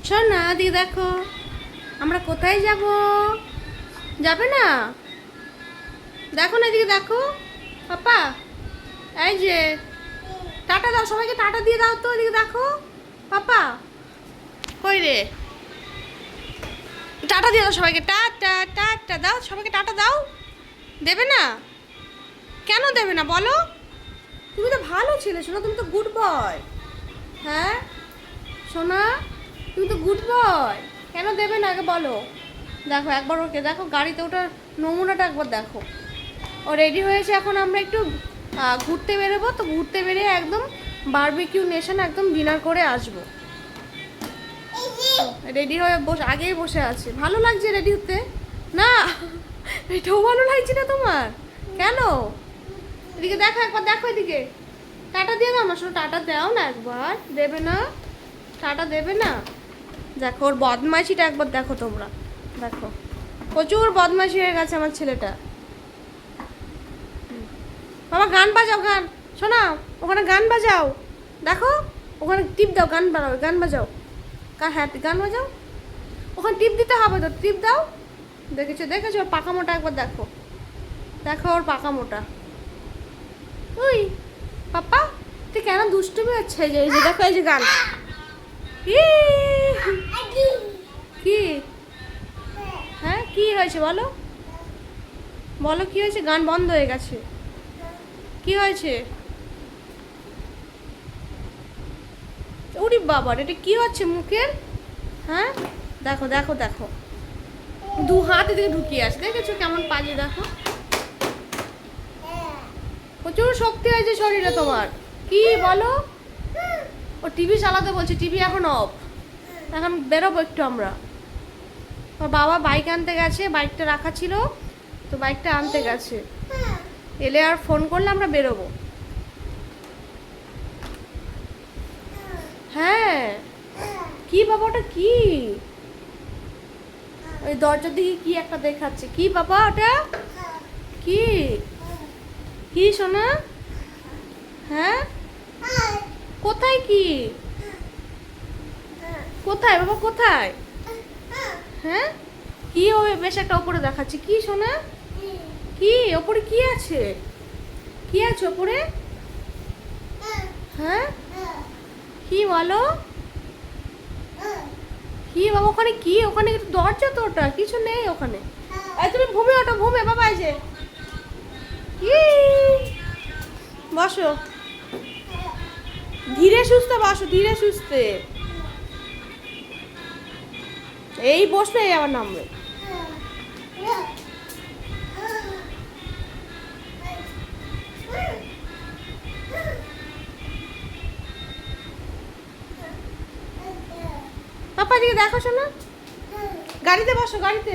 শোন না, দিকে দেখো আমরা কোথায় যাব। যাবে না? দেখো না, এদিকে দেখো পাপা। এই যে টাটা দাও, সবাইকে টাটা দিয়ে দাও তো। এদিকে দেখো পাপা, কই রে? টাটা দিয়ে দাও সবাইকে, টাটা টাটা দাও সবাইকে, টাটা দাও। দেবে না? কেন দেবে না বলো? তুমি তো ভালো ছিলে সোনা, তুমি তো গুড বয়। হ্যাঁ সোনা, তুমি তো গুড বয়, কেন দেবে না আগে বলো। দেখো একবার ওকে দেখো, গাড়িতে ওটার নমুনাটা একবার দেখো। ও রেডি হয়েছে, এখন আমরা একটু ঘুরতে বেরোবো। তো ঘুরতে বেরিয়ে একদম বারবিকিউ নেশন একদম ডিনার করে আসবো। রেডি হয়ে আগেই বসে আছে। ভালো লাগছে রেডি হতে না? এটাও ভালো লাগছে না তোমার? কেন? এদিকে দেখো একবার, দেখো এদিকে, টাটা দিয়ে দাও না শোনো, টাটা দাও না একবার। দেবে না? টাটা দেবে না? দেখো ওর বদমাইশিটা একবার দেখো তোমরা, দেখো প্রচুর বদমাইশি হয়ে গেছে আমার ছেলেটা। বাবা গান বাজাও, গান শোনাও, ওখানে গান বাজাও। দেখো ওখানে টিপ দাও, গান বাজাও, গান বাজাও। হ্যাঁ গান বাজাও, ওখানে টিপ দিতে হবে তো, টিপ দাও। দেখেছো দেখেছো ওর পাকা মোটা একবার দেখো, দেখো ওর পাকা মোটা। ওই পাপা, তুই কেন দুষ্টুমি হচ্ছে? এই যে দেখো, এই যে গান। কি? হ্যাঁ কি হয়েছে বলো, বলো কি হয়েছে? গান বন্ধ হয়ে গেছে, কি হয়েছে? ওরে বাবা, এটা কি হচ্ছে মুখের? হ্যাঁ দেখো দেখো দেখো, দু হাত এদিকে ঢুকিয়ে আছে, দেখেছো কেমন পাজি? দেখো প্রচুর শক্তি হয়েছে শরীরে তোমার। কি বলো? ও টিভি চালাতে বলছে, টিভি এখন অফ। এখন বেরোবো একটু আমরা। ওর বাবা বাইক আনতে গেছে, বাইকটা রাখা ছিল তো বাইকটা আনতে গেছে। এলে আর ফোন করলে আমরা বেরোবো। হ্যাঁ কি বাবা, ওটা কি? ওই দরজার দিকে কি একটা দেখাচ্ছে, কি বাবা ওটা? কি? কি সোনা? হ্যাঁ কোথায়? কি কোথায় বাবা, কোথায়? হ্যাঁ কি ও বেশ একটা ওপরে দেখাচ্ছে, কি সোনা? কি ওপরে কি আছে? কি আছে ওপরে? হ্যাঁ কি বলো? কি বাবা ওখানে কি? ওখানে দরজা তো, ওটা কিছু নেই ওখানে। এই তুমি ঘুমে ওঠো, ঘুমে বাবা। এই যে কি, বসো ধীরে সুস্থে, বসো ধীরে সুস্থে। এই বসবে, এই আবার নামবে। পাপা দিকে দেখো শোনা, গাড়িতে বসো, গাড়িতে।